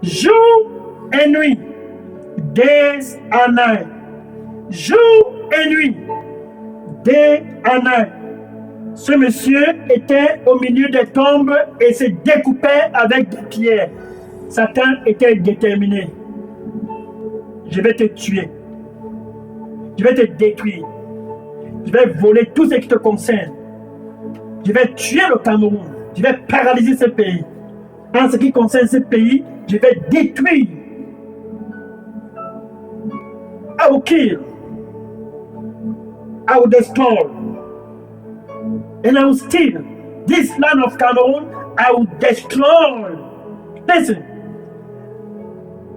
jour et nuit, days and night, jour et nuit, day and night. Ce monsieur était au milieu des tombes et se découpait avec des pierres. Satan était déterminé. Je vais te tuer. Je vais te détruire. Je vais voler tout ce qui te concerne. Je vais tuer le Cameroun. Je vais paralyser ce pays. En ce qui concerne ce pays, je vais détruire. I will kill. I will destroy. And I will steal. This land of Cameroon, I will destroy. Listen.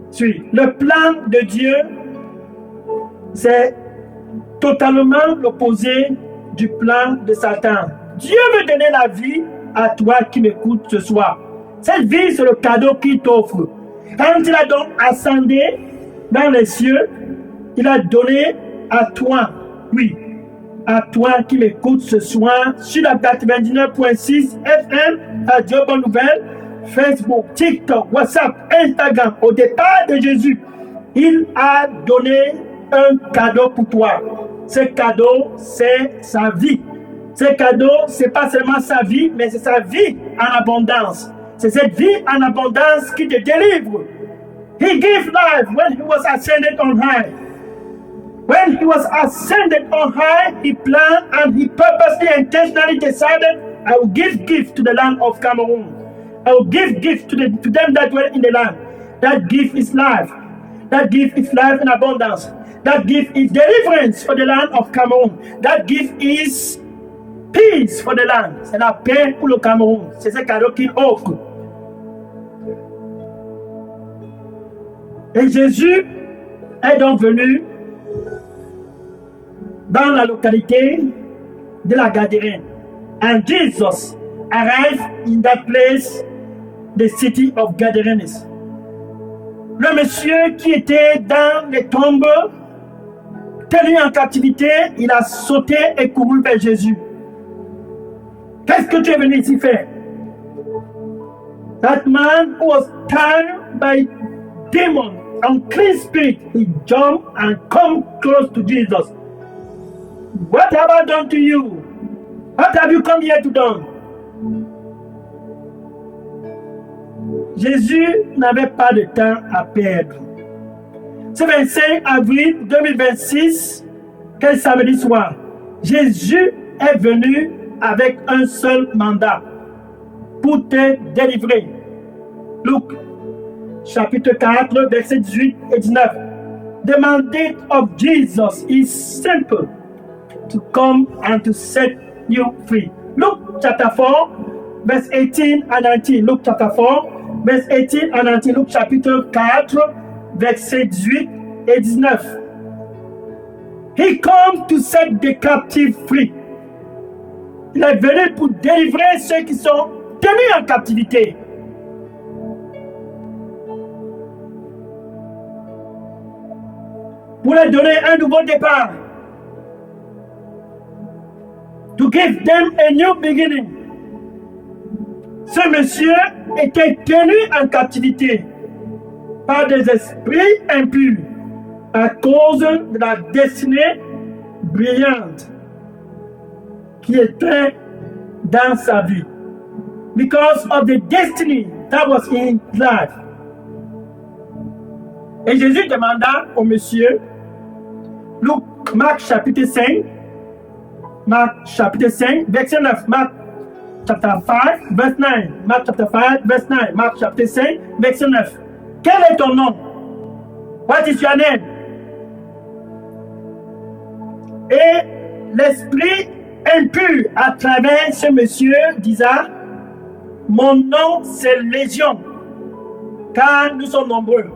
Suis. Le plan de Dieu, c'est totalement l'opposé du plan de Satan. Dieu veut donner la vie à toi qui m'écoutes ce soir. Cette vie, c'est le cadeau qu'il t'offre. Quand il a donc ascendu dans les cieux, il a donné à toi, oui, à toi qui m'écoutes ce soir sur la 99.6 FM, Radio Bonne Nouvelle, Facebook, TikTok, WhatsApp, Instagram. Au départ de Jésus, il a donné un cadeau pour toi. Ce cadeau, c'est sa vie. Ce cadeau, c'est pas seulement sa vie, mais c'est sa vie en abondance. C'est cette vie en abondance qui te délivre. He gave life when he was ascended on high. When he was ascended on high, he planned and he purposely, intentionally decided, I will give gift to the land of Cameroon. I will give gift to them that dwell in the land. That gift is life. That gift is life in abundance. That gift is deliverance for the land of Cameroon. That gift is peace for the land. C'est la paix pour le Cameroun. C'est ce cadeau qu'il offre. Et Jésus est donc venu dans la localité de la Gadarène. And Jesus arrived in that place, the city of Gadarenes. Le monsieur qui était dans les tombes, tenu en captivité, il a sauté et couru vers Jésus. Qu'est-ce que tu es venu ici faire? That man was tired by demon, unclean spirit. He jumped and come close to Jesus. What have I done to you? What have you come here to do? Jésus n'avait pas de temps à perdre. Ce 25 avril 2026, quel samedi soir, Jésus est venu avec un seul mandat pour te délivrer. Luc, chapitre 4, versets 18 et 19. The mandate of Jesus is simple, to come and to set you free. Luke chapter 4, verse 18 and 19. Luke chapter 4, verse 18 and 19. Luke chapitre 4, verset 18 et 19. He comes to set the captive free. Il est venu pour délivrer ceux qui sont tenus en captivité. Pour leur donner un nouveau départ. To give them a new beginning. Ce monsieur était tenu en captivité par des esprits impurs à cause de la destinée brillante qui était dans sa vie. Because of the destiny that was in his life. Et Jésus demanda au monsieur, Marc chapitre 5, verset 9, Marc chapter 5, verse 9, Marc chapter 5, verse 9, Marc chapitre 5, verset 9. Quel est ton nom? What is your name? Et l'esprit impur à travers ce monsieur disait, mon nom c'est Légion, car nous sommes nombreux.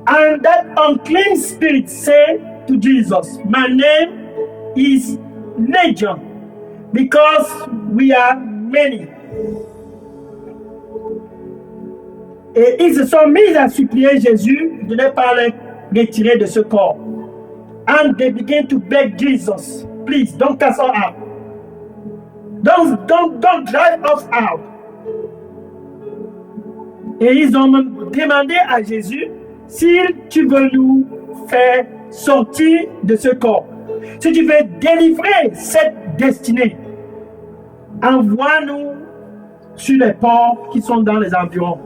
And that unclean spirit said to Jesus, my name is Legion, because we are many. Et ils se sont mis à supplier Jésus de ne pas les retirer de ce corps. And they began to beg Jesus, please don't cast us out. Don't drive us out. Et ils ont même demandé à Jésus si tu veux nous faire sortir de ce corps, si tu veux délivrer cette destinée, envoie-nous sur les ports qui sont dans les environs.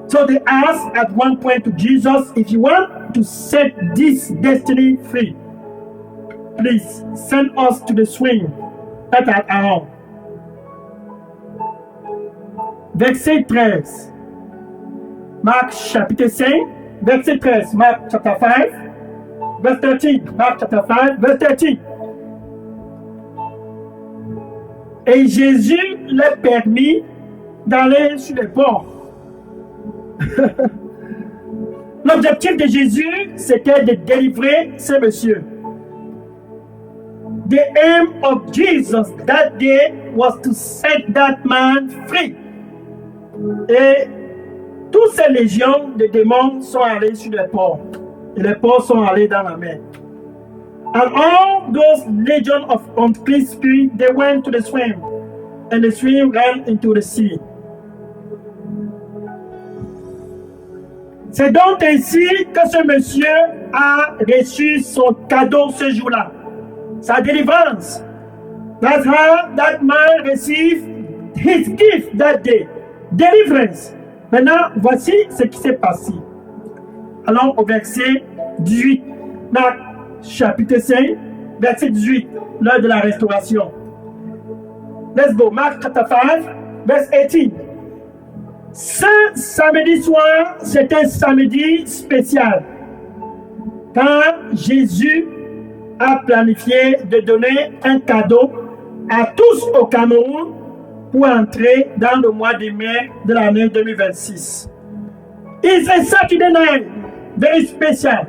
So they asked at one point to Jesus, if you want to set this destiny free, please send us to the swing that are around. Verset 13. Marc chapitre 5, verset 13. Mark chapter 5, verse 13. Mark chapter 5, verse 13. Et Jésus leur permit d'aller sur les ports. L'objectif de Jésus, c'était de délivrer ce monsieur. The aim of Jesus that day was to set that man free. Et toutes ces légions de démons sont allées sur les ports. Et les ports sont allés dans la mer. And all those legions of unclean spirits, they went to the swim. And the stream ran into the sea. C'est donc ainsi que ce monsieur a reçu son cadeau ce jour-là, sa délivrance. That's how that man received his gift that day. Deliverance. Maintenant, voici ce qui s'est passé. Allons au verset 18. Marc chapitre 5, verset 18, l'heure de la restauration. Let's go. Mark chapter 5, verse 18. Ce samedi soir, c'est un samedi spécial. Quand Jésus a planifié de donner un cadeau à tous au Cameroun pour entrer dans le mois de mai de l'année 2026. It's a Saturday night, very special.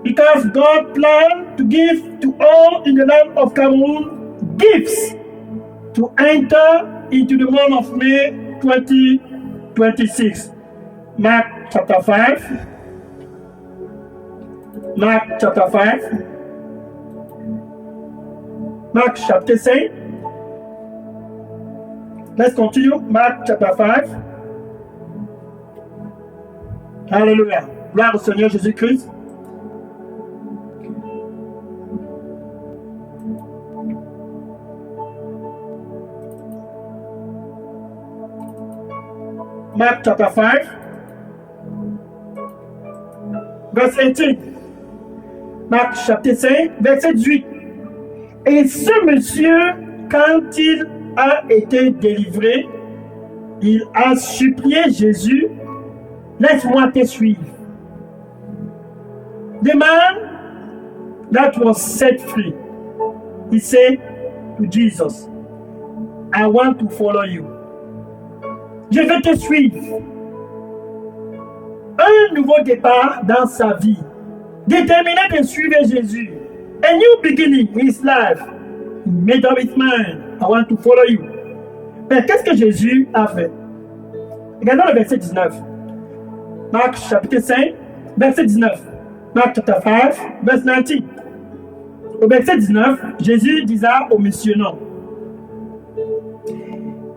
Because God planned to give to all in the land of Cameroon gifts to enter into the month of May 2026. Mark chapter 5. Mark chapter 5. Mark chapter 5. Let's continue. Mark chapter 5. Alléluia. Gloire au Seigneur Jésus-Christ. Mark chapter 5, verse 18. Marc chapitre 5, verset 18. Et ce monsieur, quand il a été délivré, il a supplié Jésus, laisse-moi te suivre. The man that was set free, he said to Jesus, I want to follow you. Je vais te suivre. Un nouveau départ dans sa vie. Déterminé de suivre Jésus. A new beginning in his life. He made up his mind. I want to follow you. Mais qu'est-ce que Jésus a fait? Regardons le verset 19. Marc chapitre 5, verset 19. Marc chapter 5, verse 19. Au verset 19, Jésus disa au monsieur non.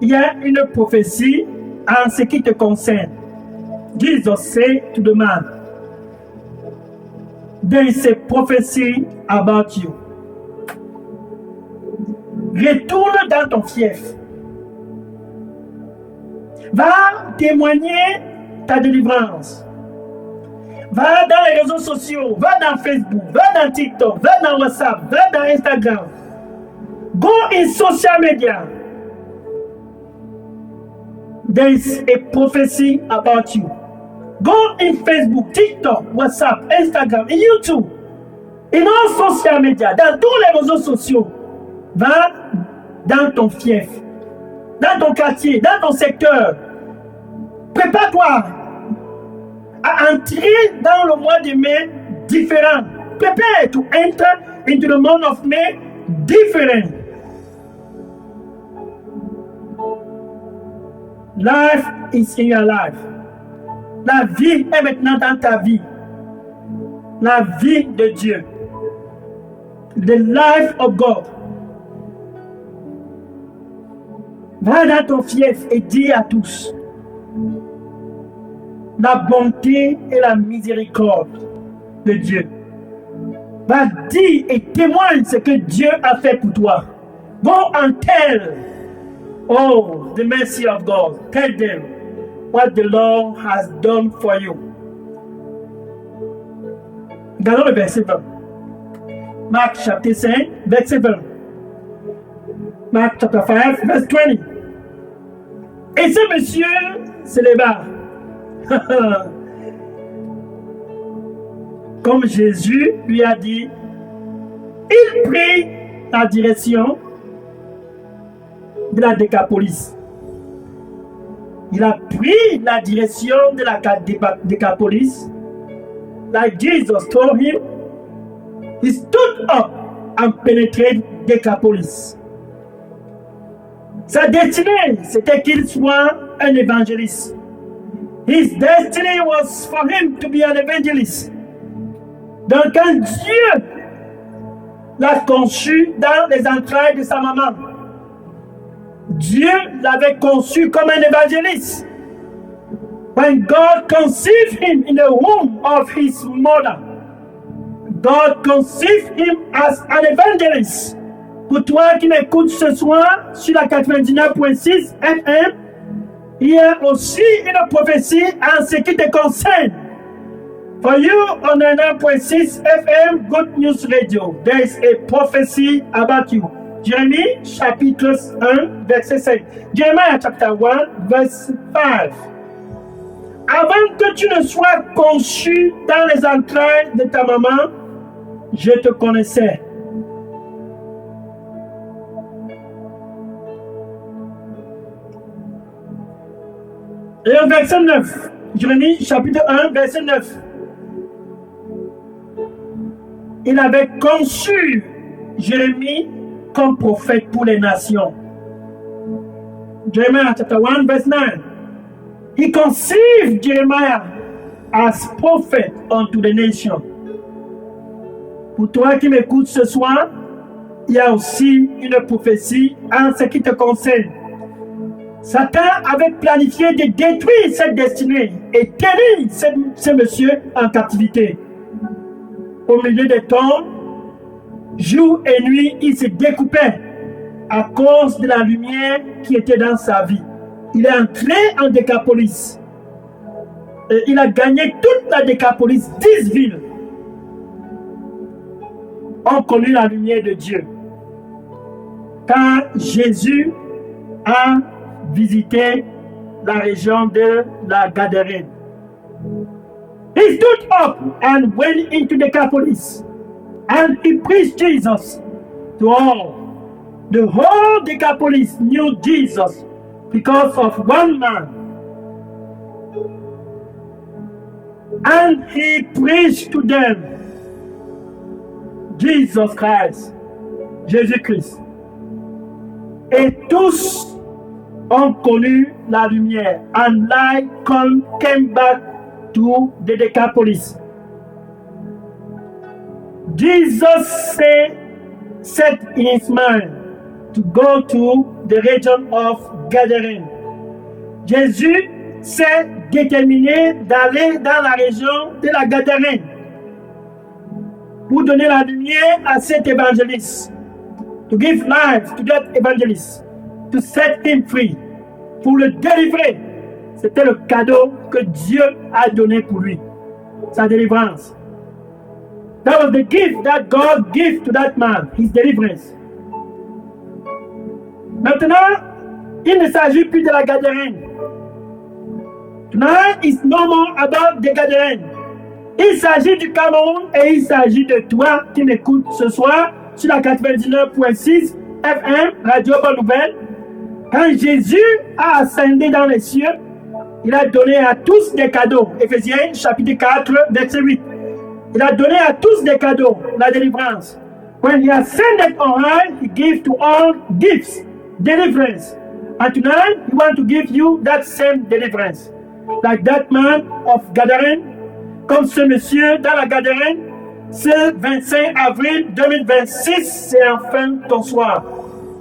Il y a une prophétie en ce qui te concerne. Jesus said to the man, there is a prophecy about you. Retourne dans ton fief. Va témoigner ta délivrance. Va dans les réseaux sociaux, va dans Facebook, va dans TikTok, va dans WhatsApp, va dans Instagram. Go in social media. There is a prophecy about you. Go in Facebook, TikTok, WhatsApp, Instagram et YouTube. Et dans social media, dans tous les réseaux sociaux. Va dans ton fief, dans ton quartier, dans ton secteur. Prépare-toi à entrer dans le mois de mai différent. Prepare to enter into the month of May different. Life is in your life. La vie est maintenant dans ta vie. La vie de Dieu. The life of God. Va dans ton fief et dis à tous la bonté et la miséricorde de Dieu. Va dire et témoigne ce que Dieu a fait pour toi. Go and tell, oh, the mercy of God. Tell them what the Lord has done for you. Regardons le verset 20. Marc chapitre 5, verset 20. Marc chapter 5, verse 20. Et ce monsieur se leva. Comme Jésus lui a dit, il prit la direction de la Décapolis. Il a pris la direction de la Décapolis. Like Jesus told him, he stood up and penetrated Decapolis. Sa destinée, c'était qu'il soit un évangéliste. His destiny was for him to be an evangelist. Donc quand Dieu l'a conçu dans les entrailles de sa maman, Dieu l'avait conçu comme un évangéliste. When God conceived him in the womb of his mother, God conceived him as an evangelist. Pour toi qui m'écoutes ce soir sur la 99.6 FM, il y a aussi une prophétie en ce qui te concerne. For you on 99.6 FM Good News Radio, there is a prophecy about you. Jérémie chapitre 1 verset 5. Jeremiah chapter 1 verse 5. Avant que tu ne sois conçu dans les entrailles de ta maman, je te connaissais. Et au verset 9, Jérémie chapitre 1 verset 9. Il avait conçu Jérémie comme prophète pour les nations. Jeremiah chapter 1 verse 9. He conceived Jeremiah as prophet unto the nation. Pour toi qui m'écoutes ce soir, il y a aussi une prophétie en ce qui te concerne. Satan avait planifié de détruire cette destinée et tenir ce monsieur en captivité. Au milieu des tombes, jour et nuit, il se découpait à cause de la lumière qui était dans sa vie. Il est entré en Décapolis. Et il a gagné toute la Décapolis, 10 villes ont connu la lumière de Dieu. Quand Jésus a visité la région de la Gadarène, he stood up and went into Decapolis and he preached Jesus to all. The whole Decapolis knew Jesus because of one man. And he preached to them Jesus Christ, Jésus-Christ. Et tous ont connu la lumière. And light came back to the Decapolis. Jesus set in his mind to go to the region of Gadarène. Jésus s'est déterminé d'aller dans la région de la Gadarène pour donner la lumière à cet évangéliste, to give life to that evangelist, to set him free, pour le délivrer. C'était le cadeau que Dieu a donné pour lui, sa délivrance. That was the gift that God gave to that man, his deliverance. Maintenant, il ne s'agit plus de la Gadarène. Now it's no more about the Gadarène. Il s'agit du Cameroun et il s'agit de toi qui m'écoutes ce soir sur la 99.6 FM, Radio Bonne Nouvelle. Quand Jésus a ascendu dans les cieux, il a donné à tous des cadeaux. Éphésiens chapitre 4, verset 8. Il a donné à tous des cadeaux, la délivrance. When he ascended on high, he gave to all gifts, deliverance. And tonight, he wants to give you that same deliverance. Like that man of Gadarène, comme ce monsieur dans la Gadarène, ce 25 avril 2026, c'est enfin ton soir.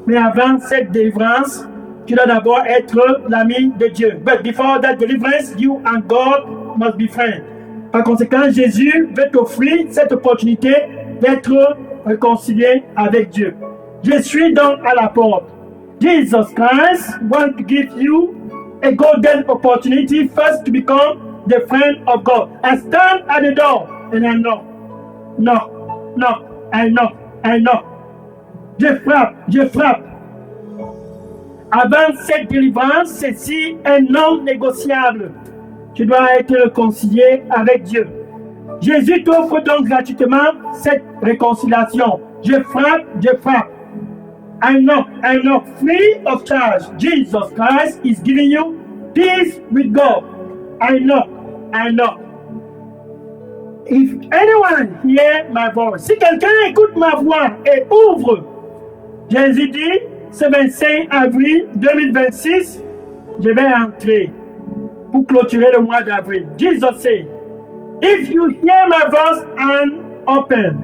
Mais avant cette délivrance, tu dois d'abord être l'ami de Dieu. But before that deliverance, you and God must be friends. Par conséquent, Jésus veut t'offrir cette opportunité d'être réconcilié avec Dieu. Je suis donc à la porte. Jesus Christ wants to give you a golden opportunity first to become the friend of God. I stand at the door and I knock. Knock, knock, I knock, I knock. Je frappe. Avant cette délivrance, ceci est non négociable. Tu dois être réconcilié avec Dieu. Jésus t'offre donc gratuitement cette réconciliation. Je frappe. I knock, free of charge. Jesus Christ is giving you peace with God. I knock. If anyone hear my voice, si quelqu'un écoute ma voix et ouvre, Jésus dit, ce 25 avril 2026, je vais entrer pour clôturer le mois d'avril. Jesus said, if you hear my voice and open,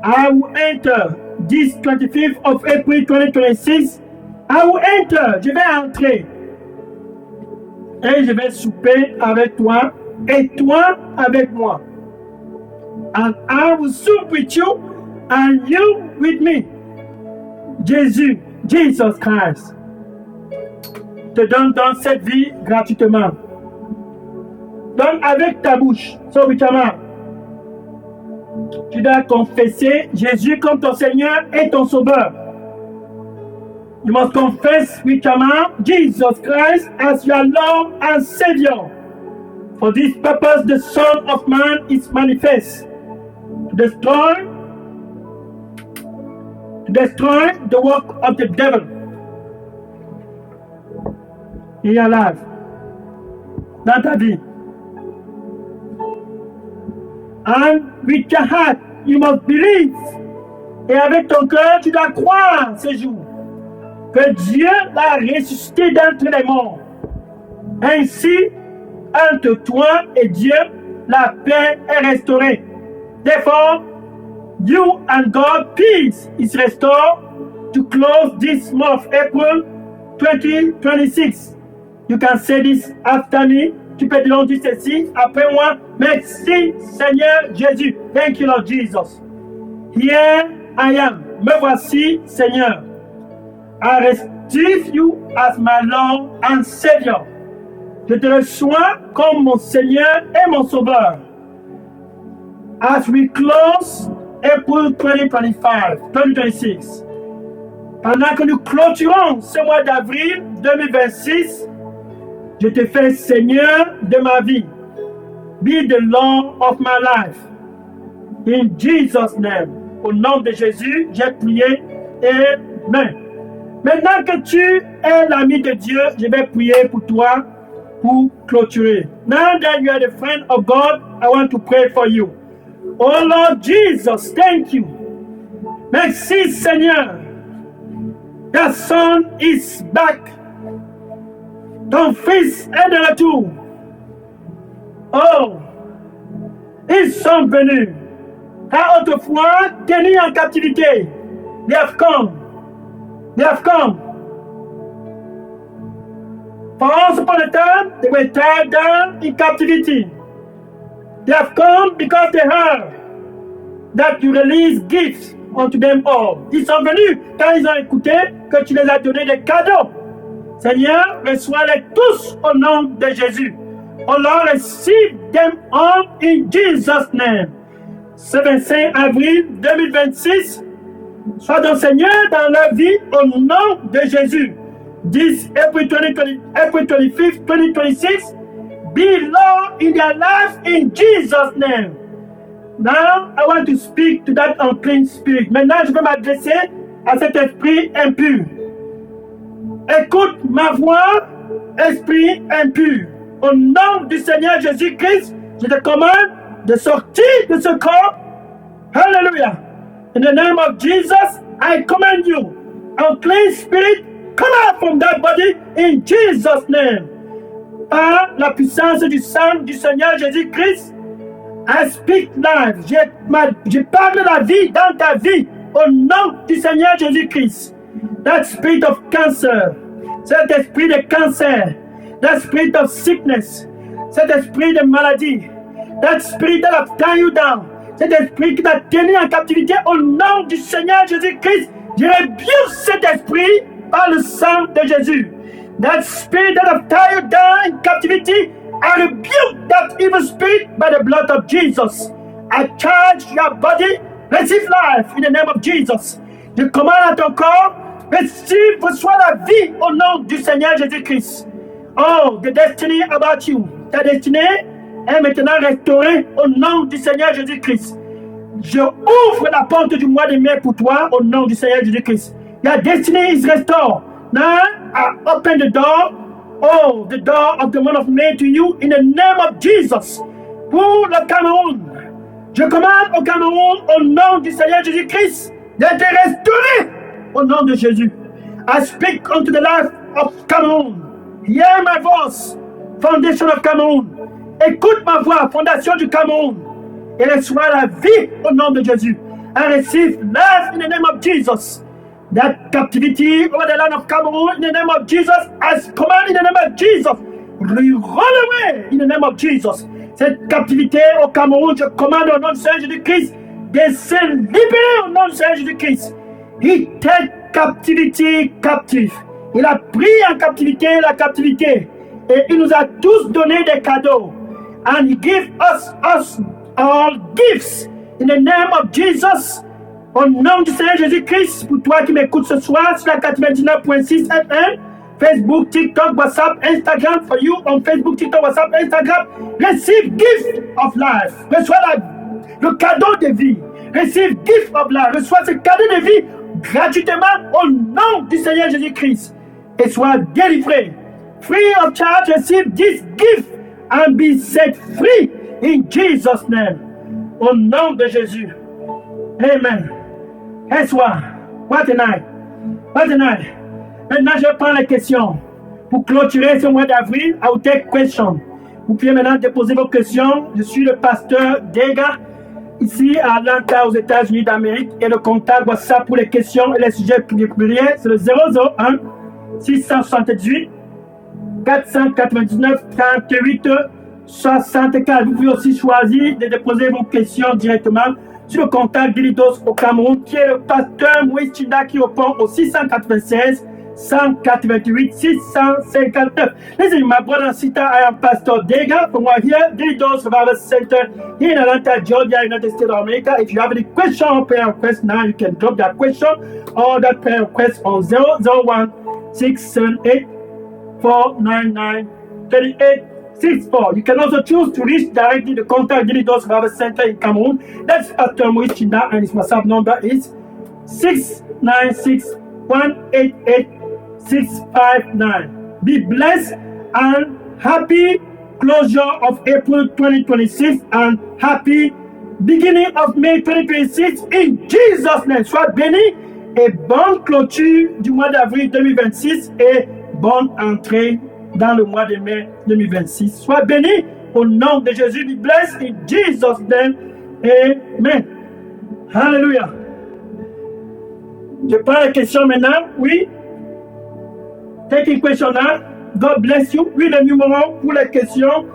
I will enter. This 25th of April 2026, I will enter. Je vais entrer. Et je vais souper avec toi et toi avec moi. And I will sup with you and you with me. Jesus Christ te donne dans cette vie gratuitement. Donne avec ta bouche, so with your mouth. Tu dois confesser Jésus comme ton Seigneur et ton Sauveur. You must confess with your mouth Jesus Christ as your Lord and Savior. For this purpose the Son of Man is manifest to destroy the work of the devil in your life, dans ta vie. And with your heart, you must believe. Et avec ton cœur, tu dois croire ce jour que Dieu l'a ressuscité d'entre les morts. Ainsi, entre toi et Dieu, la paix est restaurée. Therefore, you and God, peace is restored to close this month, April 2026. You can say this after me. Tu peux dire ceci après moi. Merci Seigneur Jésus. Thank you Lord Jesus. Here I am. Me voici Seigneur. I receive you as my Lord and Savior. Je te reçois comme mon Seigneur et mon Sauveur. As we close April 2026. Pendant que nous clôturons ce mois d'avril 2026, je te fais Seigneur de ma vie. Be the Lord of my life. In Jesus' name. Au nom de Jésus, j'ai prié. Amen. Maintenant que tu es l'ami de Dieu, je vais prier pour toi pour clôturer. Now that you are the friend of God, I want to pray for you. Oh Lord Jesus, thank you. Merci Seigneur. The Son is back. Ton fils est de retour. Oh, ils sont venus. Car autrefois, tenus en captivité, they have come. For once upon a time, they were tied down in captivity. They have come because they heard that you release gifts unto them all. Ils sont venus quand ils ont écouté que tu les as donné des cadeaux. Seigneur, reçois-les tous au nom de Jésus. Oh Lord, receive them all in Jesus' name. Ce 25 avril 2026, sois donc Seigneur dans leur vie au nom de Jésus. This April 25th, 2026, be Lord in their life in Jesus' name. Now, I want to speak to that unclean spirit. Maintenant, je vais m'adresser à cet esprit impur. Écoute ma voix, esprit impur. Au nom du Seigneur Jésus-Christ, je te commande de sortir de ce corps. Hallelujah. In the name of Jesus, I command you, unclean spirit, come out from that body in Jesus' name. Par la puissance du sang du Seigneur Jésus-Christ, I speak life. Je parle la vie dans ta vie au nom du Seigneur Jésus-Christ. that spirit of cancer, cet esprit de cancer, that spirit of sickness, cet esprit de maladie, that spirit that have tied you down, cet esprit qui t'a tenu en captivité, au nom du Seigneur Jésus-Christ, je rebuke cet esprit par le sang de Jésus. That spirit that have tied you down in captivity, I rebuke that evil spirit by the blood of Jesus. I charge your body, receive life in the name of Jesus. Je commande à ton corps, reçois la vie au nom du Seigneur Jésus-Christ. Oh, the destiny about you. Ta destinée est maintenant restaurée au nom du Seigneur Jésus-Christ. Je ouvre la porte du mois de mai pour toi au nom du Seigneur Jésus-Christ. Your destiny is restored. Now I open the door. Oh, the door of the month of May to you in the name of Jesus. Pour le Cameroun, je commande au Cameroun au nom du Seigneur Jésus-Christ d'être restauré au nom de Jésus. I speak unto the life of Cameroon. Hear my voice, foundation of Cameroon. Écoute ma voix, fondation du Cameroun. Et reçois la vie au nom de Jésus. I receive life in the name of Jesus. That captivity over the land of Cameroon in the name of Jesus, as command in the name of Jesus, run away in the name of Jesus. Cette captivité au Cameroun, je commande au nom du Seigneur Jésus-Christ de se libérer au nom du Seigneur Jésus-Christ. He take captivity captive. Il a pris en captivité la captivité et il nous a tous donné des cadeaux. And he give us all gifts in the name of Jesus. Au nom du Seigneur Jésus-Christ, pour toi qui m'écoutes ce soir sur la 99.6 FM, Facebook, TikTok, WhatsApp, Instagram, for you on Facebook, TikTok, WhatsApp, Instagram, receive gift of life. Reçois le cadeau de vie. Receive gift of life. Reçois ce cadeau de vie gratuitement au nom du Seigneur Jésus-Christ. Et sois délivré. Free of charge, receive this gift and be set free in Jesus' name. Au nom de Jésus. Amen. Et soir, what a night. What a night. Maintenant, je prends les questions. Pour clôturer ce mois d'avril, I will take questions. Vous pouvez maintenant déposer vos questions. Je suis le pasteur Dega, ici à Atlanta, aux États-Unis d'Amérique. Et le contact WhatsApp pour les questions et les sujets priés, c'est le 001 678 499 38 64. Vous pouvez aussi choisir de déposer vos questions directement sur le contact d'Ilidos au Cameroun, qui est le pasteur Moïse Chinda, qui répond au 696 188 659. Listen, my brother and sister, I am Pastor Dega from right here, Dilidos Revival Center here in Atlanta, Georgia, United States of America. If you have any question or prayer request now, you can drop that question or that prayer request on 001 678 499 3864. You can also choose to reach directly the contact Dilidos Revival Center in Cameroon. That's Pastor Moïse Chinda, and his WhatsApp number is 696 188 659. Be blessed and happy closure of April 2026 and happy beginning of May 2026 in Jesus' name. Sois béni et bonne clôture du mois d'avril 2026 et bonne entrée dans le mois de mai 2026. Sois béni au nom de Jésus. Be blessed in Jesus' name. Amen. Hallelujah. Je prends la question maintenant. Oui. Take a question now. God bless you. Oui, le numéro pour les questions,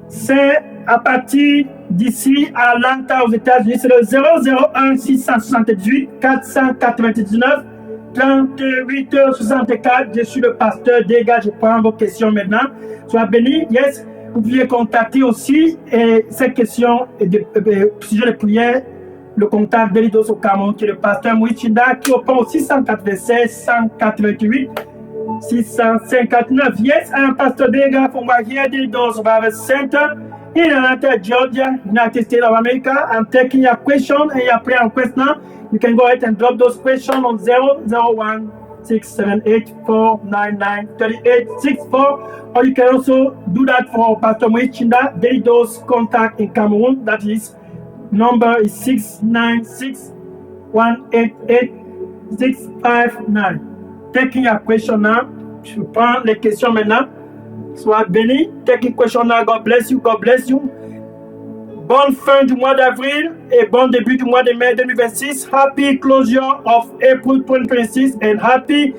c'est à partir d'ici à Atlanta aux États-Unis. C'est le 001 678 499 38 64. Je suis le pasteur Dega. Je prends vos questions maintenant. Sois béni. Yes. Vous pouvez contacter aussi ces questions et sujet de prière. Le contact d'Elidos au Cameroun, qui est le pasteur Moïse Chinda, qui répond au 696 188 659. Yes, I am Pastor Dega from right here, Dilidos Revival Center in Atlanta, Georgia, United States of America. I'm taking your question and your prayer request now. You can go ahead and drop those questions on 001 678 499 3864, or you can also do that for Pastor Moïse Chinda, Dilidos contact in Cameroon. That is number is 696 188 659. Taking your question now. Je prends les questions maintenant. Sois béni. Taking question now. God bless you. God bless you. Bonne fin du mois d'avril et bon début du mois de mai 2026. Happy closure of April 2026 and happy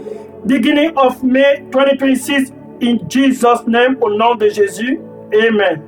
beginning of May 2026 in Jesus' name, au nom de Jésus. Amen.